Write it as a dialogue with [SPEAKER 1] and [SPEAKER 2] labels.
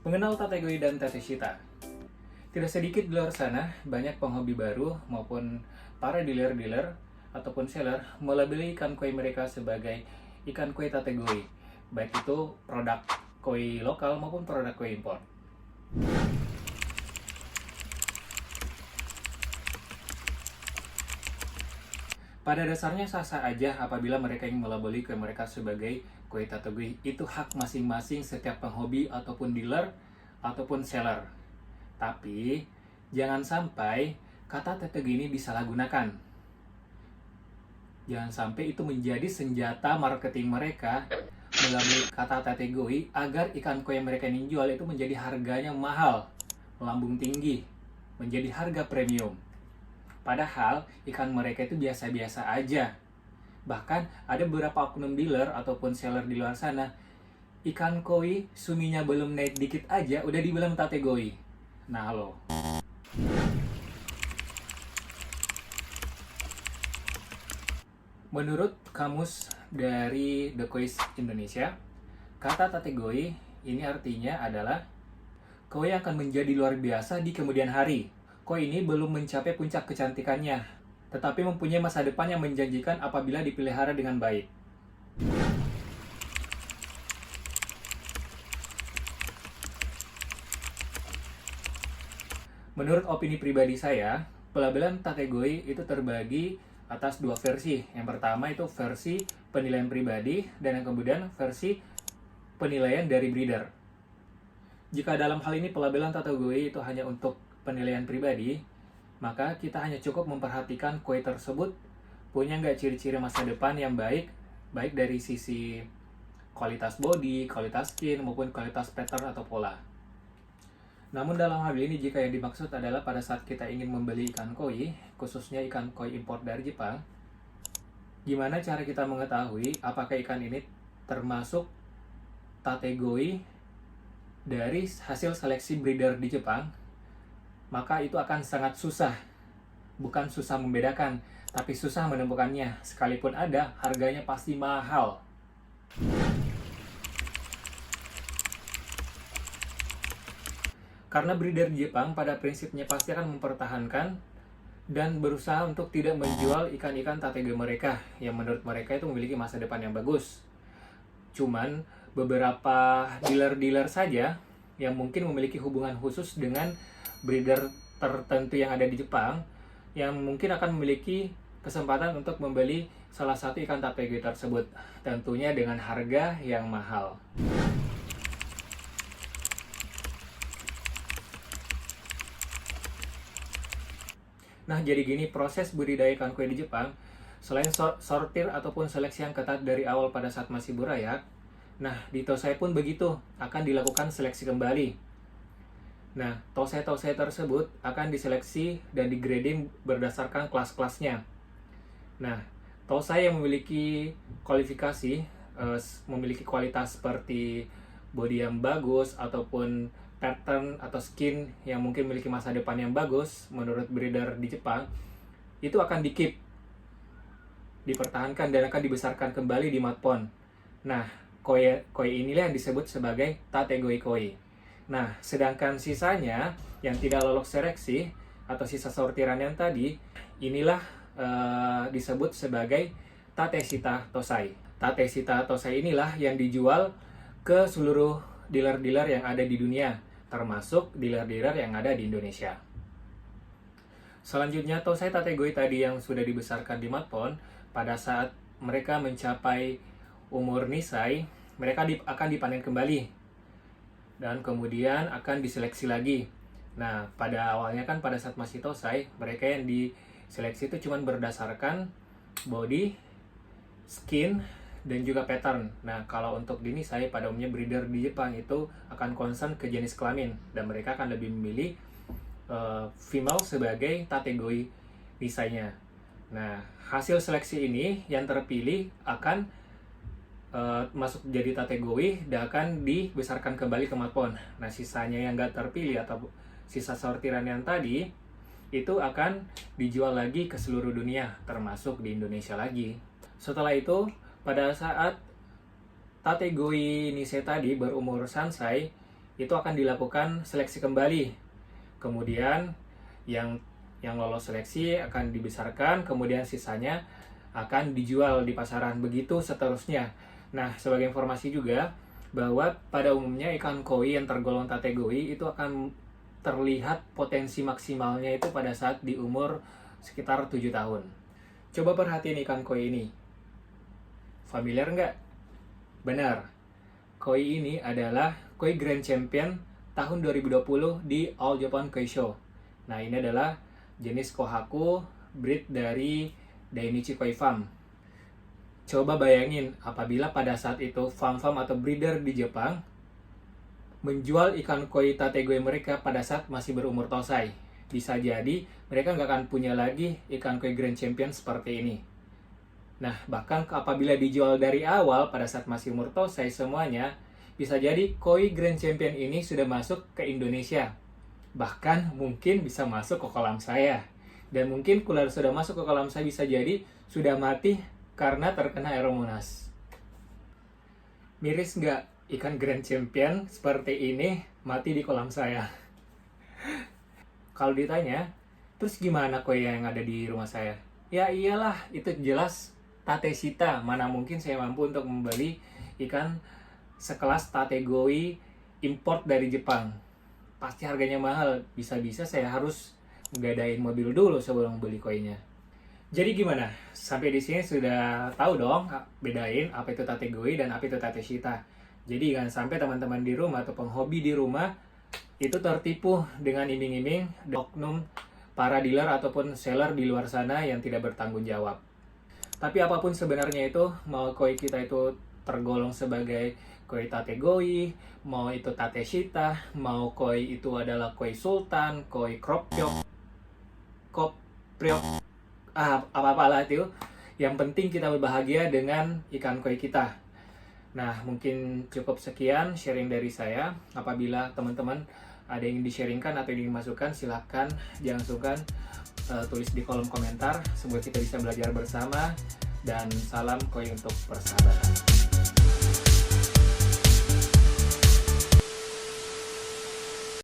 [SPEAKER 1] Mengenal Tategoi dan Tateshita. Tidak sedikit di luar sana, banyak penghobi baru maupun para dealer-dealer ataupun seller melabeli ikan koi mereka sebagai ikan koi Tategoi, baik itu produk koi lokal maupun produk koi impor. Pada dasarnya sah-sah aja apabila mereka ingin melabeli kue mereka sebagai kue Tategoi. Itu hak masing-masing setiap penghobi ataupun dealer ataupun seller. Tapi jangan sampai kata Tategoi ini disalahgunakan. Jangan sampai itu menjadi senjata marketing mereka melalui kata Tategoi agar ikan koi yang mereka ingin jual itu menjadi harganya mahal, melambung tinggi, menjadi harga premium. Padahal ikan mereka itu biasa-biasa aja. Bahkan ada beberapa oknum dealer ataupun seller di luar sana, ikan koi suminya belum naik dikit aja udah dibilang Tategoi. Nah lo. Menurut kamus dari The Quiz Indonesia, kata Tategoi ini artinya adalah koi akan menjadi luar biasa di kemudian hari. Koi ini belum mencapai puncak kecantikannya, tetapi mempunyai masa depan yang menjanjikan apabila dipelihara dengan baik. Menurut opini pribadi saya, pelabelan Tategoi itu terbagi atas dua versi. Yang pertama itu versi penilaian pribadi, dan yang kemudian versi penilaian dari breeder. Jika dalam hal ini pelabelan Tategoi itu hanya untuk penilaian pribadi, maka kita hanya cukup memperhatikan koi tersebut punya nggak ciri-ciri masa depan yang baik, baik dari sisi kualitas body, kualitas skin, maupun kualitas pattern atau pola. Namun dalam hal ini jika yang dimaksud adalah pada saat kita ingin membeli ikan koi, khususnya ikan koi impor dari Jepang, gimana cara kita mengetahui apakah ikan ini termasuk Tategoi dari hasil seleksi breeder di Jepang? Maka itu akan sangat susah. Bukan susah membedakan, tapi susah menemukannya. Sekalipun ada, harganya pasti mahal. Karena breeder di Jepang pada prinsipnya pasti akan mempertahankan dan berusaha untuk tidak menjual ikan-ikan Tategoi mereka yang menurut mereka itu memiliki masa depan yang bagus. Cuman beberapa dealer-dealer saja yang mungkin memiliki hubungan khusus dengan breeder tertentu yang ada di Jepang, yang mungkin akan memiliki kesempatan untuk membeli salah satu ikan Tategoi tersebut, tentunya dengan harga yang mahal. Nah, jadi gini proses budidaya ikan koi di Jepang. Selain sortir ataupun seleksi yang ketat dari awal pada saat masih burayak, nah di Tosai pun begitu, akan dilakukan seleksi kembali. Nah, tosai-tosai tersebut akan diseleksi dan digrading berdasarkan kelas-kelasnya. Nah, tosai yang memiliki kualifikasi, memiliki kualitas seperti body yang bagus ataupun pattern atau skin yang mungkin memiliki masa depan yang bagus menurut breeder di Jepang, itu akan di-keep, dipertahankan dan akan dibesarkan kembali di matpon. Nah, koi inilah yang disebut sebagai Tategoi koi. Nah, sedangkan sisanya yang tidak lolos seleksi atau sisa sortiran yang tadi, inilah disebut sebagai Tateshita Tosai. Tateshita Tosai inilah yang dijual ke seluruh dealer-dealer yang ada di dunia, termasuk dealer-dealer yang ada di Indonesia. Selanjutnya, Tosai Tategoi tadi yang sudah dibesarkan di matpon, pada saat mereka mencapai umur nisai, mereka akan dipanen kembali dan kemudian akan diseleksi lagi. Nah, pada awalnya kan pada saat masih Tosai, mereka yang diseleksi itu cuma berdasarkan body, skin, dan juga pattern. Nah, kalau untuk di Nisai, pada umumnya breeder di Jepang itu akan concern ke jenis kelamin, dan mereka akan lebih memilih female sebagai Tategoi Nisainya. Nah, hasil seleksi ini yang terpilih akan masuk jadi Tategoi dan akan dibesarkan kembali ke matpon. Nah, sisanya yang nggak terpilih atau sisa sortiran yang tadi itu akan dijual lagi ke seluruh dunia, termasuk di Indonesia lagi. Setelah itu, pada saat Tategoi Nisei tadi berumur sansai, itu akan dilakukan seleksi kembali. Kemudian yang lolos seleksi akan dibesarkan, kemudian sisanya akan dijual di pasaran, begitu seterusnya. Nah, sebagai informasi juga bahwa pada umumnya ikan koi yang tergolong tategoi itu akan terlihat potensi maksimalnya itu pada saat di umur sekitar 7 tahun. Coba perhatiin ikan koi ini. Familiar nggak? Benar. Koi ini adalah koi Grand Champion tahun 2020 di All Japan Koi Show. Nah, ini adalah jenis Kohaku, breed dari Dainichi Koi Farm. Coba bayangin apabila pada saat itu farm-farm atau breeder di Jepang menjual ikan koi tategoi mereka pada saat masih berumur tosai. Bisa jadi mereka nggak akan punya lagi ikan koi Grand Champion seperti ini. Nah, bahkan apabila dijual dari awal pada saat masih umur tosai semuanya, bisa jadi koi Grand Champion ini sudah masuk ke Indonesia. Bahkan mungkin bisa masuk ke kolam saya. Dan mungkin kalau sudah masuk ke kolam saya bisa jadi sudah mati karena terkena Aeromonas. Miris nggak ikan Grand Champion seperti ini mati di kolam saya? Kalau ditanya, terus gimana koi yang ada di rumah saya? Ya iyalah, itu jelas Tateshita. Mana mungkin saya mampu untuk membeli ikan sekelas tategoi import dari Jepang. Pasti harganya mahal. Bisa-bisa saya harus nggadain mobil dulu sebelum beli koinya. Jadi gimana? Sampai di sini sudah tahu dong bedain apa itu tategoi dan apa itu Tateshita. Jadi jangan sampai teman-teman di rumah atau penghobi di rumah itu tertipu dengan iming-iming oknum para dealer ataupun seller di luar sana yang tidak bertanggung jawab. Tapi apapun sebenarnya itu, mau koi kita itu tergolong sebagai koi tategoi, mau itu Tateshita, mau koi itu adalah koi sultan, koi kropyok, kopriok, apa-apalah itu. Yang penting kita berbahagia dengan ikan koi kita. Nah, mungkin cukup sekian sharing dari saya. Apabila teman-teman ada yang di-sharingkan atau yang dimasukkan, silahkan jangan sungkan tulis di kolom komentar. Semoga kita bisa belajar bersama. Dan salam koi untuk persahabatan.